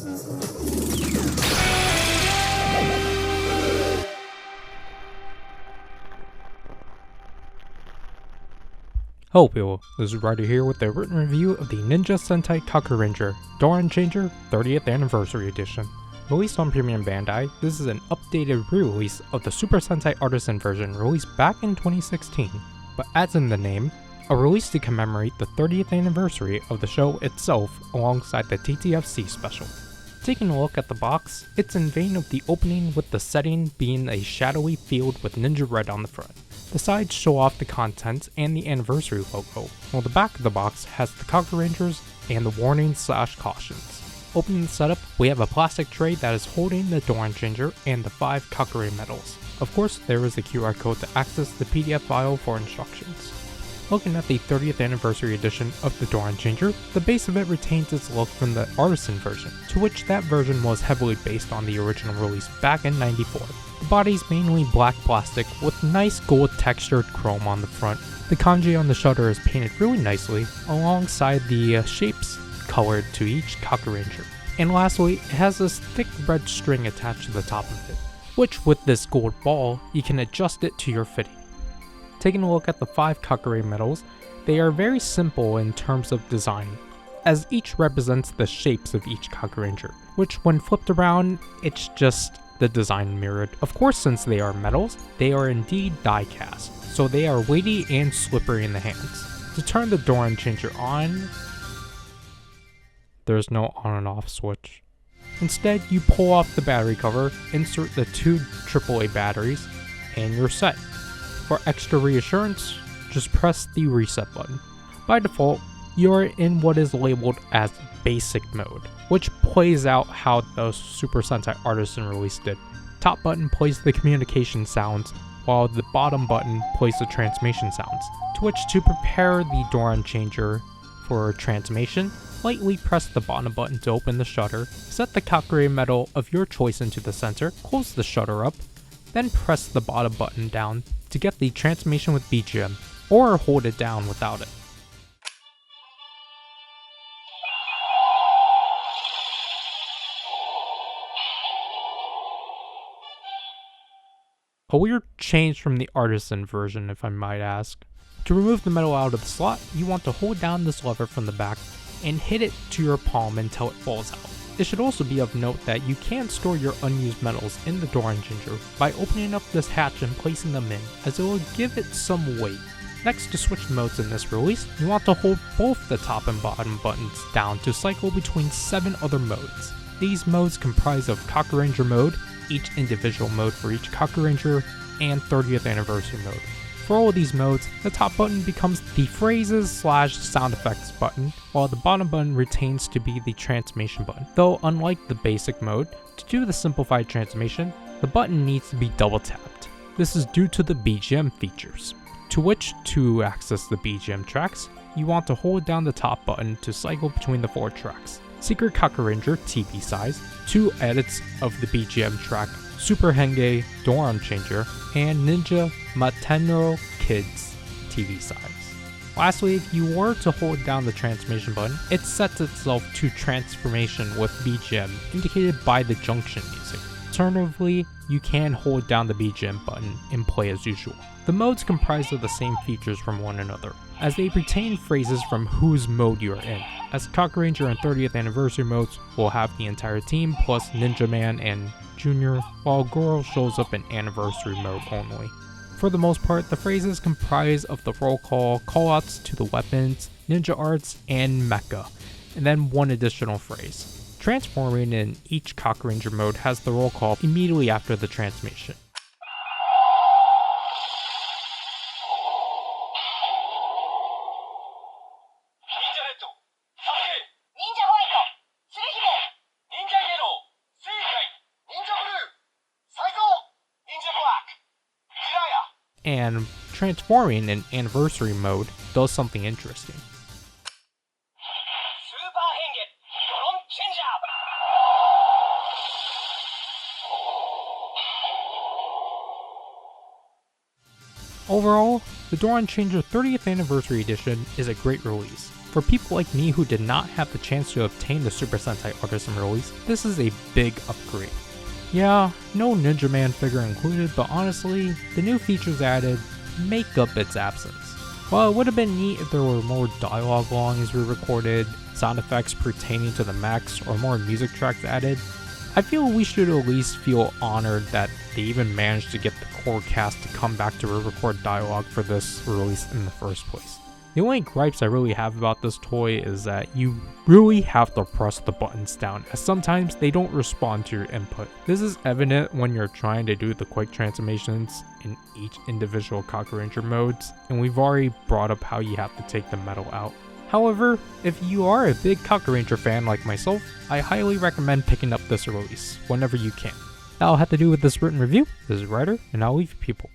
Hello people, this is Ryder here with a written review of the Ninja Sentai Kakuranger Doron Changer 30th Anniversary Edition. Released on Premium Bandai, this is an updated re-release of the Super Sentai Artisan version released back in 2016, but as in the name, a release to commemorate the 30th anniversary of the show itself alongside the TTFC special. Taking a look at the box, it's in vein of the opening with the setting being a shadowy field with Ninja Red on the front. The sides show off the contents and the anniversary logo, while the back of the box has the Kakurangers and the warnings/cautions. Opening the setup, we have a plastic tray that is holding the Doron Changer and the 5 Kakure medals. Of course, there is a QR code to access the PDF file for instructions. Looking at the 30th anniversary edition of the Doron Changer, the base of it retains its look from the Artisan version, to which that version was heavily based on the original release back in '94. The body's mainly black plastic with nice gold textured chrome on the front. The kanji on the shutter is painted really nicely, alongside the shapes colored to each Kakuranger. And lastly, it has this thick red string attached to the top of it, which with this gold ball, you can adjust it to your fitting. Taking a look at the 5 Kakure medals, they are very simple in terms of design, as each represents the shapes of each Kakuranger, which when flipped around, it's just the design mirrored. Of course, since they are metals, they are indeed die cast, so they are weighty and slippery in the hands. To turn the Doron Changer on, there's no on and off switch. Instead, you pull off the battery cover, insert the 2 AAA batteries, and you're set. For extra reassurance, just press the reset button. By default, you're in what is labeled as basic mode, which plays out how the Super Sentai Artisan release did. Top button plays the communication sounds, while the bottom button plays the transmission sounds. To which, to prepare the Doron Changer for transmission, lightly press the bottom button to open the shutter, set the Kakure medal of your choice into the center, close the shutter up, then press the bottom button down to get the transmission with BGM, or hold it down without it. A weird change from the Artisan version, if I might ask. To remove the medal out of the slot, you want to hold down this lever from the back and hit it to your palm until it falls out. It should also be of note that you can store your unused medals in the Doron Changer by opening up this hatch and placing them in, as it will give it some weight. Next, to switch modes in this release, you want to hold both the top and bottom buttons down to cycle between 7 other modes. These modes comprise of Kakuranger mode, each individual mode for each Kakuranger, and 30th anniversary mode. For all of these modes, the top button becomes the phrases/sound effects button, while the bottom button retains to be the transmission button. Though unlike the basic mode, to do the simplified transmission, the button needs to be double tapped. This is due to the BGM features, to which, to access the BGM tracks, you want to hold down the top button to cycle between the 4 tracks. Secret Kakuranger TV size, 2 edits of the BGM track Super Henge Doron Changer, and Ninja Matenro Kids TV size. Lastly, if you were to hold down the transmission button, it sets itself to transformation with BGM, indicated by the junction music. Alternatively, you can hold down the BGM button and play as usual. The modes comprise of the same features from one another, as they retain phrases from whose mode you are in, as Kakuranger and 30th anniversary modes will have the entire team plus Ninja Man and Junior, while Goro shows up in anniversary mode only. For the most part, the phrases comprise of the roll call, callouts to the weapons, ninja arts, and mecha, and then one additional phrase. Transforming in each Kakuranger mode has the roll call immediately after the transmission. And transforming in anniversary mode does something interesting. Overall, the Doron Changer 30th Anniversary Edition is a great release. For people like me who did not have the chance to obtain the Super Sentai Artisan release, this is a big upgrade. Yeah, no Ninja Man figure included, but honestly, the new features added make up its absence. While it would have been neat if there were more dialogue lines re-recorded, sound effects pertaining to the mechs, or more music tracks added, I feel we should at least feel honored that they even managed to get the core cast to come back to re-record dialogue for this release in the first place. The only gripes I really have about this toy is that you really have to press the buttons down, as sometimes they don't respond to your input. This is evident when you're trying to do the quick transformations in each individual Kakuranger modes, and we've already brought up how you have to take the metal out. However, if you are a big Kakuranger fan like myself, I highly recommend picking up this release whenever you can. That'll have to do with this written review. This is Ryder, and I'll leave you people.